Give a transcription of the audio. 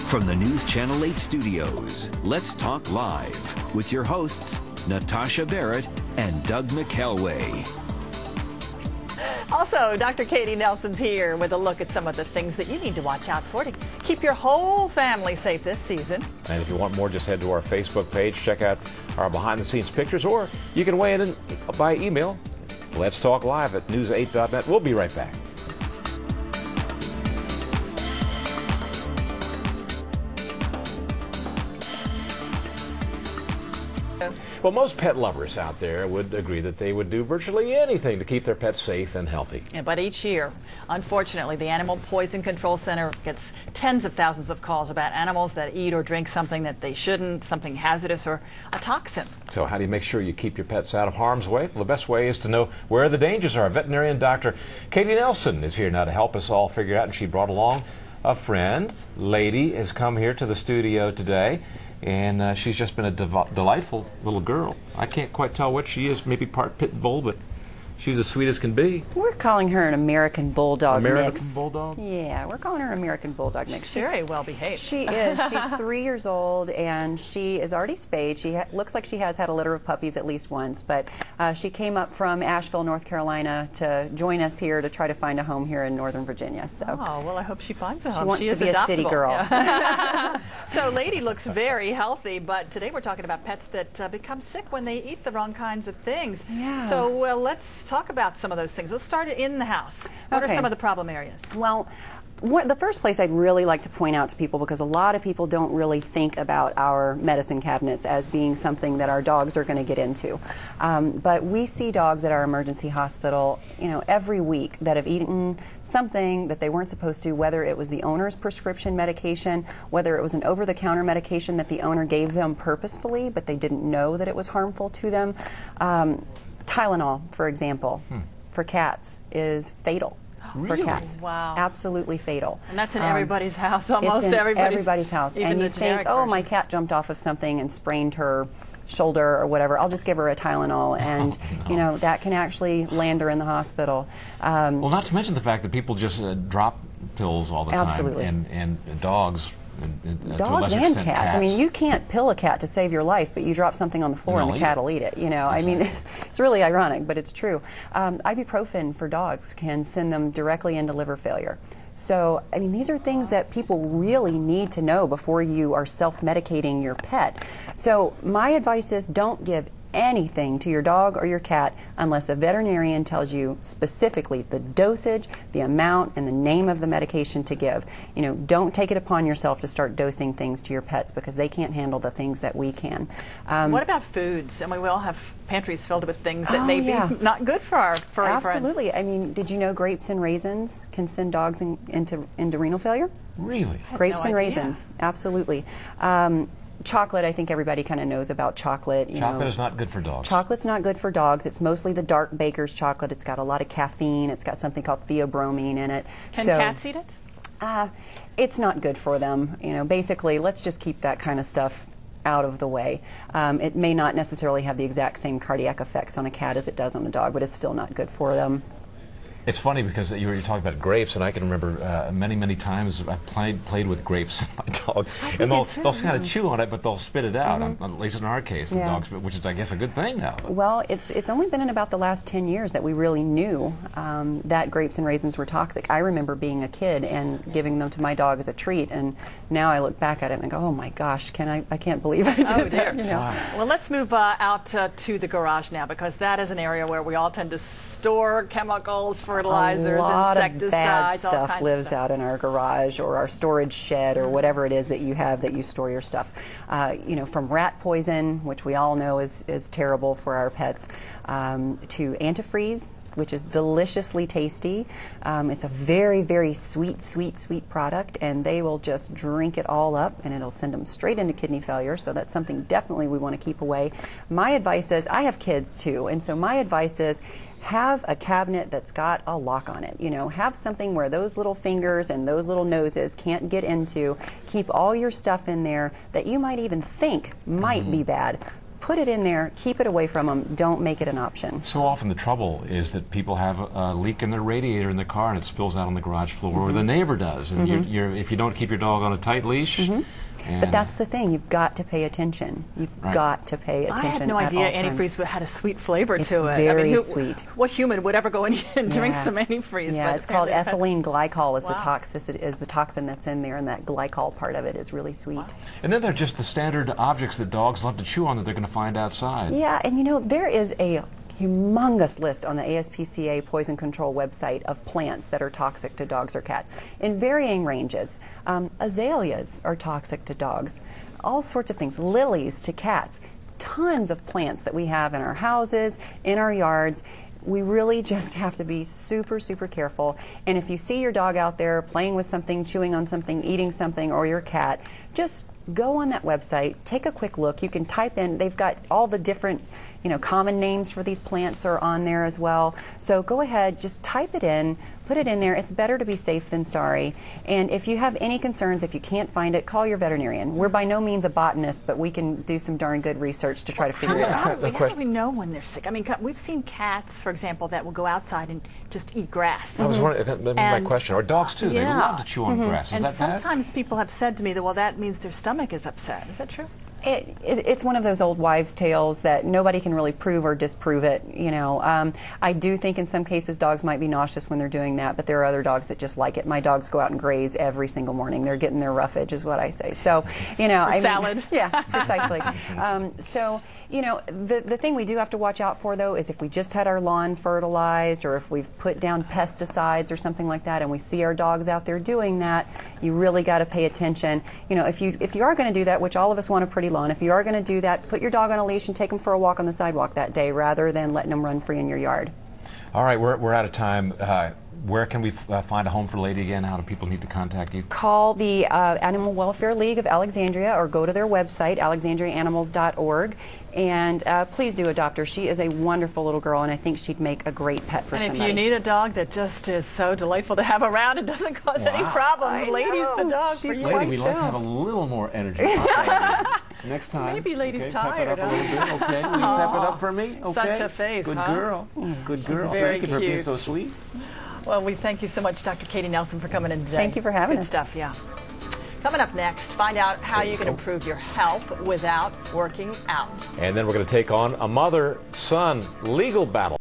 From the News Channel 8 studios, Let's Talk Live with your hosts, Natasha Barrett and Doug McElway. Also, Dr. Katy Nelson's here with a look at some of the things that you need to watch out for to keep your whole family safe this season. And if you want more, just head to our Facebook page, check out our behind-the-scenes pictures, or you can weigh in by email. Let's Talk Live at news8.net. We'll be right back. Well, most pet lovers out there would agree that they would do virtually anything to keep their pets safe and healthy. Yeah, but each year, unfortunately, the Animal Poison Control Center gets tens of thousands of calls about animals that eat or drink something that they shouldn't, something hazardous or a toxin. So how do you make sure you keep your pets out of harm's way? Well, the best way is to know where the dangers are. Veterinarian Dr. Katy Nelson is here now to help us all figure out, and she brought along a friend. Lady has come here to the studio today. And she's just been a delightful little girl. I can't quite tell what she is, maybe part pit bull, but she's as sweet as can be. We're calling her an American Bulldog mix. American Bulldog? Yeah, we're calling her an American Bulldog mix. She's very well behaved. She is. She's 3 years old, and she is already spayed. She looks like she has had a litter of puppies at least once, but she came up from Asheville, North Carolina to join us here to try to find a home here in Northern Virginia. So. Oh, well, I hope she finds a home. She wants to be a city girl. Yeah. So Lady looks very healthy, but today we're talking about pets that become sick when they eat the wrong kinds of things. Yeah. So let's talk about some of those things. Let's start in the house. What are some of the problem areas? Well, the first place I'd really like to point out to people, because a lot of people don't really think about our medicine cabinets as being something that our dogs are going to get into. But we see dogs at our emergency hospital, every week that have eaten something that they weren't supposed to, whether it was the owner's prescription medication, whether it was an over-the-counter medication that the owner gave them purposefully, but they didn't know that it was harmful to them. Tylenol, for example, for cats is fatal. Really? For cats. Wow. Absolutely fatal. And that's in everybody's house, almost it's in everybody's house. Even And you think, oh, my cat jumped off of something and sprained her shoulder or whatever, I'll just give her a Tylenol, and that can actually land her in the hospital. Well, not to mention the fact that people just drop pills all the time. Absolutely. And dogs. Dogs and cats. I mean, you can't pill a cat to save your life, but you drop something on the floor and the cat will eat it. I mean, it's really ironic, but it's true. Ibuprofen for dogs can send them directly into liver failure. So, I mean, these are things that people really need to know before you are self-medicating your pet. So my advice is don't give anything to your dog or your cat unless a veterinarian tells you specifically the dosage, the amount, and the name of the medication to give. Don't take it upon yourself to start dosing things to your pets, because they can't handle the things that we can. What about foods? I mean, we all have pantries filled with things that may be not good for our furry friends. Absolutely. I mean, did you know grapes and raisins can send dogs into renal failure? Really? Grapes and raisins, absolutely. Chocolate, I think everybody kind of knows about chocolate. Chocolate is not good for dogs. Chocolate's not good for dogs. It's mostly the dark baker's chocolate. It's got a lot of caffeine. It's got something called theobromine in it. Can cats eat it? It's not good for them. Basically, let's just keep that kind of stuff out of the way. It may not necessarily have the exact same cardiac effects on a cat as it does on a dog, but it's still not good for them. It's funny because you were talking about grapes, and I can remember many times I played with grapes with my dog, and they'll kind of chew on it, but they'll spit it out. At least in our case, the dogs, which is, I guess, a good thing now. Well, it's only been in about the last 10 years that we really knew that grapes and raisins were toxic. I remember being a kid and giving them to my dog as a treat, and now I look back at it and I go, oh my gosh, I can't believe I did that. Wow. Well, let's move out to the garage now, because that is an area where we all tend to store chemicals, fertilizers, insecticides. A lot of bad stuff lives out in our garage or our storage shed or whatever it is that you have that you store your stuff. From rat poison, which we all know is terrible for our pets, to antifreeze, which is deliciously tasty. It's a very, very sweet product, and they will just drink it all up, and it'll send them straight into kidney failure, so that's something definitely we want to keep away. My advice is, I have kids too, and so my advice is, have a cabinet that's got a lock on it. Have something where those little fingers and those little noses can't get into. Keep all your stuff in there that you might even think might be bad. put it in there, keep it away from them, don't make it an option. So often the trouble is that people have a leak in their radiator in their car and it spills out on the garage floor, or the neighbor does, and if you don't keep your dog on a tight leash. But that's the thing, you've got to pay attention. You've got to pay attention. I had no idea antifreeze had a sweet flavor to it. Very sweet. What human would ever go in and drink some antifreeze? Yeah, it's called ethylene glycol is the toxin that's in there, and that glycol part of it is really sweet. And then they're just the standard objects that dogs love to chew on that they're going to find outside. Yeah, and you know, there is a humongous list on the ASPCA poison control website of plants that are toxic to dogs or cats in varying ranges. Azaleas are toxic to dogs, all sorts of things, lilies to cats, tons of plants that we have in our houses, in our yards. We really just have to be super, super careful. And if you see your dog out there playing with something, chewing on something, eating something, or your cat, just go on that website, take a quick look. You can type in, they've got all the different common names for these plants are on there as well. So go ahead, just type it in, put it in there. It's better to be safe than sorry. And if you have any concerns, if you can't find it, call your veterinarian. We're by no means a botanist, but we can do some darn good research to try to figure it out. How do we know when they're sick? I mean, we've seen cats, for example, that will go outside and just eat grass. I was wondering, that was my question. Or dogs too, they love to chew on grass. Is that bad? Sometimes people have said to me that, well, that means their stomach is upset. Is that true? It's one of those old wives' tales that nobody can really prove or disprove it. I do think in some cases dogs might be nauseous when they're doing that, but there are other dogs that just like it. My dogs go out and graze every single morning. They're getting their roughage, is what I say. So, salad. Yeah, precisely. The thing we do have to watch out for, though, is if we just had our lawn fertilized, or if we've put down pesticides or something like that, and we see our dogs out there doing that, you really got to pay attention. If you are going to do that, which all of us want a pretty lawn, if you are going to do that, put your dog on a leash and take him for a walk on the sidewalk that day, rather than letting him run free in your yard. All right, we're out of time. Where can we find a home for Lady again? How do people need to contact you? Call the Animal Welfare League of Alexandria, or go to their website, alexandriaanimals.org, and please do adopt her. She is a wonderful little girl, and I think she'd make a great pet for somebody. And if you need a dog that just is so delightful to have around and doesn't cause any problems, Lady's the dog for you. Lady, we'd like to have a little more energy. Next time. Maybe Lady's tired. Pep it up a little bit, okay? Will you pep it up for me? Okay. Such a face, Good girl. Good girl. Very Thank you for being cute. so sweet. Well, we thank you so much, Dr. Katy Nelson, for coming in today. Thank you for having us. Good stuff, yeah. Coming up next, find out how you can improve your health without working out. And then we're going to take on a mother-son legal battle.